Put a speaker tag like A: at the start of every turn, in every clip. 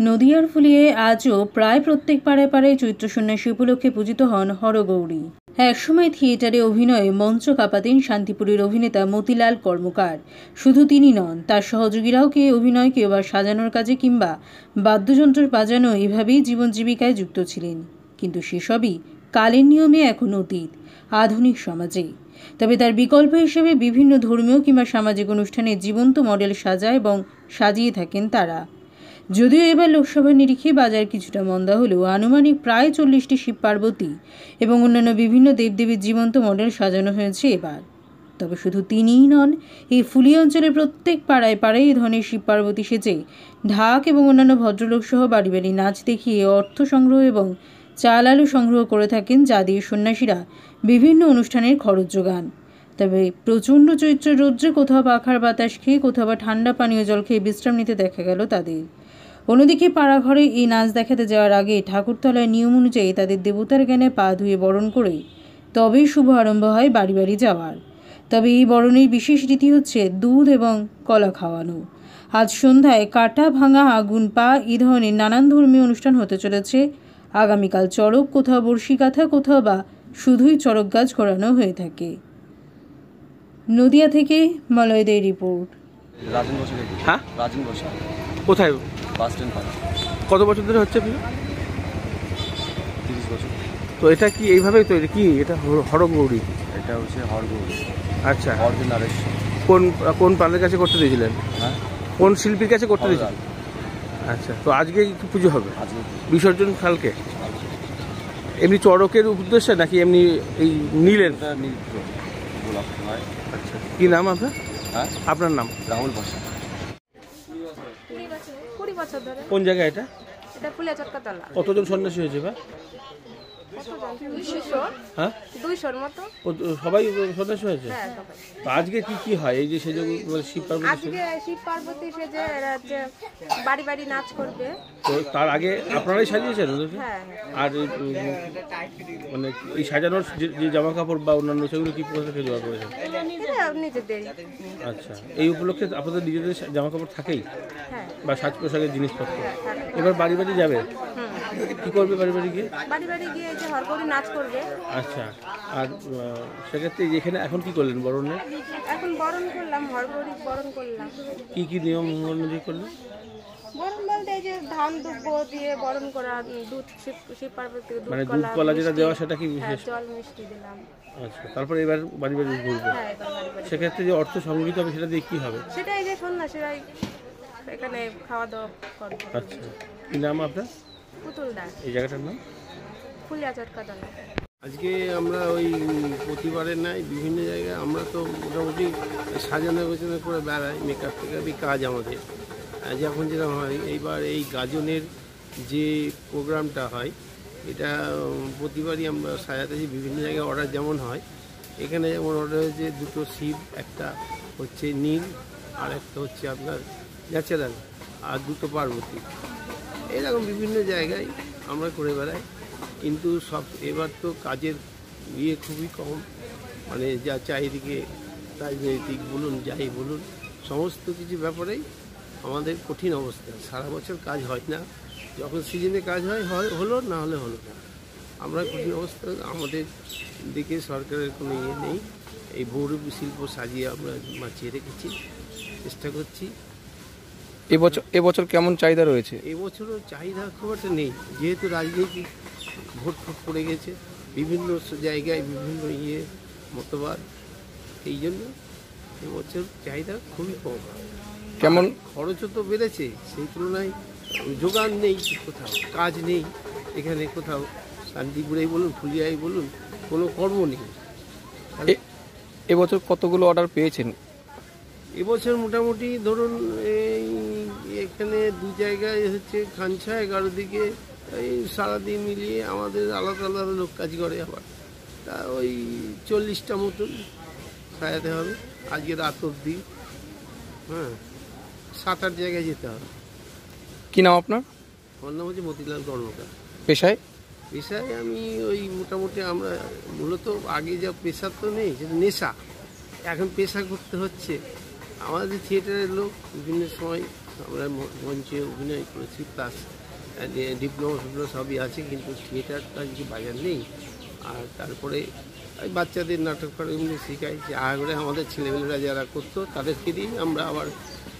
A: নদিয়ার ফুলিয়ে আজও প্রায় প্রত্যেক পাড়ায় পাড়ায় চৈত্র সন্ন্যাসী উপলক্ষে পূজিত হন হরগৌরী। একসময় থিয়েটারে অভিনয়ে মঞ্চ কাঁপাতেন শান্তিপুরের অভিনেতা মতিলাল কর্মকার। শুধু তিনি নন, তার সহযোগীরাও কেউ অভিনয়, কেউ বা সাজানোর কাজে কিংবা বাদ্যযন্ত্র বাজানো এভাবেই জীবন জীবিকায় যুক্ত ছিলেন। কিন্তু সেসবই কালের নিয়মে এখন অতীত আধুনিক সমাজে। তবে তার বিকল্প হিসেবে বিভিন্ন ধর্মীয় কিংবা সামাজিক অনুষ্ঠানে জীবন্ত মডেল সাজায় এবং সাজিয়ে থাকেন তারা। যদিও এবার লোকসভার নিরিখে বাজার কিছুটা মন্দা হলেও আনুমানিক প্রায় 40টি শিব পার্বতী এবং অন্যান্য বিভিন্ন দেবদেবীর জীবন্ত মডেল সাজানো হয়েছে এবার। তবে শুধু তিনিই নন, এই ফুলিয়া অঞ্চলের প্রত্যেক পাড়ায় পাড়ায় এই ধরনের শিব পার্বতী সেজে ঢাক এবং অন্যান্য ভদ্রলোক সহ বাড়ি বাড়ি নাচ দেখিয়ে অর্থ সংগ্রহ এবং চাল আলু সংগ্রহ করে থাকেন, যা দিয়ে সন্ন্যাসীরা বিভিন্ন অনুষ্ঠানের খরচ যোগান। তবে প্রচণ্ড চৈত্র রৌদ্রে কোথাও পাখার বাতাস খেয়ে, কোথাও বা ঠান্ডা পানীয় জল খেয়ে বিশ্রাম নিতে দেখা গেল তাদের। অন্যদিকে পাড়াঘরে এই নাচ দেখাতে যাওয়ার আগে ঠাকুরতলায় নিয়ম অনুযায়ী তাদের দেবতার জ্ঞানে পা ধুয়ে বরণ করে তবেই শুভ আরম্ভ হয় বাড়ি বাড়ি যাওয়ার। তবে এই বরণের বিশেষ রীতি হচ্ছে দুধ এবং কলা খাওয়ানো। আজ সন্ধ্যায় কাটা ভাঙা আগুন পা এই ধরনের নানান ধর্মীয় অনুষ্ঠান হতে চলেছে। আগামীকাল চড়ক, কোথাও বর্ষি কাঁথা, কোথাও বা শুধুই চড়ক গাছ ঘোরানো হয়ে থাকে। নদিয়া থেকে মলয়দের রিপোর্ট।
B: হ্যাঁ, কোথায়?
C: বাস স্ট্যান্ড পাড়া।
B: কত বছর ধরে হচ্ছে?
C: 30 বছর।
B: তো এটা কি এইভাবেই তৈরি? কি এটা হরগৌরী?
C: এটা হচ্ছে হরগৌরী।
B: আচ্ছা,
C: অর্জনারেশ্বর।
B: কোন প্রাণের কাছে করতে দিয়েছিলেন?
C: হ্যাঁ,
B: কোন শিল্পীর কাছে করতে দিয়েছিলেন? আচ্ছা, তো আজকে কি পুজো হবে?
C: আজকে
B: বিসর্জন কালকে? এমনি চড়কের উদ্দেশ্যে নাকি এমনি এই নীলের?
C: গোলাপ হয়।
B: আচ্ছা, কি নাম আপনার?
C: হ্যাঁ, আপনার নাম? রাহুল বসা।
D: 20 বছর ধরে।
B: কোন জায়গায় এটা?
D: এটা ফুলিয়া চটকাতলা।
B: কতজন সন্ন্যাসী হয়েছে বা? হ্যাঁ,
D: 200-র মতো।
B: সবাই সন্ন্যাসী হয়েছে?
D: হ্যাঁ, সবাই।
B: তো আজকে কি হয় এই যে সেজে শিব পার্বতী?
D: আজকে শিব পার্বতী সেজে এরা যে বাড়ি বাড়ি নাচ করবে।
B: তো তার আগে আপনারাই সাজিয়েছেন ওদেরকে?
D: হ্যাঁ।
B: আর মানে এই সাজানোর যে জামা কাপড় বা অন্যান্য সেগুলো কি কোথা থেকে জোগাড় করেছেন?
D: এটা নিজেদের।
B: আচ্ছা, এই উপলক্ষে আপনাদের নিজেদের জামা কাপড় থাকেই
D: হ্যাঁ,
B: বা সাজ পোশাকের জিনিসপত্র? এবার বাড়ি বাড়ি যাবে? কি করবে বাড়ি বাড়ি গিয়ে?
D: বাড়ি বাড়ি গিয়ে যে হরগৌরী নাচ করবে।
B: আচ্ছা, আর সেক্ষেত্রে এখানে এখন কি করলেন বরণে?
D: এখন বরণ করলাম, হরগৌরী বরণ করলাম।
B: কি নিয়ম অনুযায়ী করলেন?
D: বরণ বলতে এই যে ধান দুব্বো দিয়ে বরণ করা, দুধ শিব পার্বতী
B: মানে দুধ কলা যেটা দেওয়া সেটা কি বিশেষ?
D: জল মিষ্টি দিলাম।
B: আচ্ছা, তারপরে এবার বাড়ি বাড়ি ঘুরবো।
D: হ্যাঁ, এবার বাড়ি বাড়ি।
B: সেক্ষেত্রে যে অর্থ সংগৃহীত হবে সেটা দিয়ে কি হবে?
D: সেটা এই যে সন্ন্যাসীরাই এখানে খাওয়া দাওয়া করবে।
B: আচ্ছা, কি নাম আপনার?
D: পুতুল দাস।
B: এই জায়গাটার নাম?
D: ফুলিয়া চটকাতলা।
E: আজকে আমরা ওই প্রতিবারের নাই বিভিন্ন জায়গায় আমরা তো মোটামুটি সাজানো গোছানো করে বেড়াই, মেকআপ টেকআপই কাজ আমাদের যখন যেরকম হয়। এইবার এই গাজনের যে প্রোগ্রামটা হয় এটা প্রতিবারই আমরা সাজাতেছি বিভিন্ন জায়গায় অর্ডার যেমন হয়। এখানে যেমন অর্ডার হয়েছে 2টো শিব, একটা হচ্ছে নীল আর একটা হচ্ছে আপনার ন্যাচারাল, আর 2টো পার্বতী। এরকম বিভিন্ন জায়গায় আমরা করে বেড়াই। কিন্তু এবার তো কাজের খুবই কম, মানে যা চারিদিকে রাজনৈতিক বলুন যাই বলুন সমস্ত কিছু ব্যাপারেই আমাদের কঠিন অবস্থা। সারা বছর কাজ হয় না, যখন সিজনে কাজ হয় হলো, না হলে হলো না। আমরা কঠিন অবস্থা, আমাদের দিকে সরকারের কোনো ইয়ে নেই। এই বহুরূপী শিল্প সাজিয়ে আমরা বাঁচিয়ে রেখেছি, চেষ্টা করছি।
B: এবছর কেমন চাহিদা রয়েছে?
E: এবছরও চাহিদা খুব একটা নেই, যেহেতু রাজনীতি ভোট পড়ে গেছে বিভিন্ন জায়গায়, বিভিন্ন মতবাদ, এই জন্য এবছর চাহিদা খুবই কম।
B: কেমন
E: খরচও তো বেড়েছে, সেই তুলনায় যোগান নেই, কোথাও কাজ নেই। এখানে কোথাও শান্তিপুরেই বলুন, ফুলিয়াই বলুন, কোনো কর্ম নেই।
B: এবছর কতগুলো অর্ডার পেয়েছেন?
E: এবছর মোটামুটি ধরুন এখানে 2 জায়গায় হচ্ছে খানছা 11 দিকে, এই সারাদিন মিলিয়ে আমাদের আলাদা আলাদা লোক কাজ করে। আবার তা ওই 40টা মতন সাজাতে হবে আজকে রাত অবধি। হ্যাঁ, 7-8 জায়গায় যেতে হবে।
B: কি নাম আপনার?
E: আমার নাম হচ্ছে মতিলাল কর্মকার।
B: পেশায়
E: আমি ওই মোটামুটি আমরা মূলত আগে যা পেশা তো নেই, সেটা নেশা। এখন পেশা করতে হচ্ছে। আমাদের থিয়েটারের লোক বিভিন্ন সময় আমরা মঞ্চে অভিনয় করেছি, প্লাস ডিপ্লোমা সবই আছে, কিন্তু থিয়েটারটা কিছু বাজার নেই। আর তারপরে এই বাচ্চাদের নাটক করে এমনি শেখাই, যে আগে আমাদের ছেলেমেয়েরা যারা করতো তাদেরকে দিয়ে আমরা আবার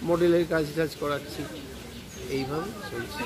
E: মডেলের কাজ টাজ করাচ্ছি, এইভাবে চলছে।